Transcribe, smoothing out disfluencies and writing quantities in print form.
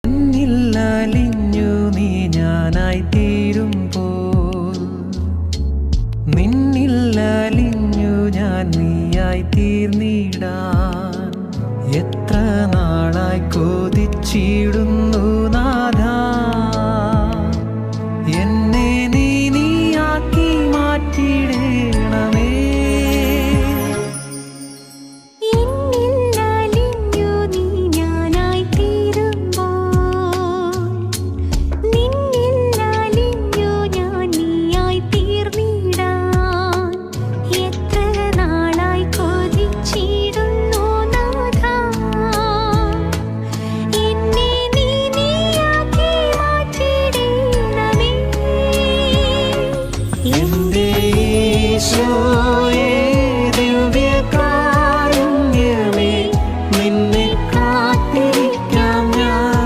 നിന്നില്ലലിഞ്ഞു നീ ഞാനായി തീരുമ്പോൾ, നിന്നില്ലലിഞ്ഞു ഞാൻ നീയായി തീർന്നിടാൻ എത്ര നാളായി കൊതിച്ചിടുന്നു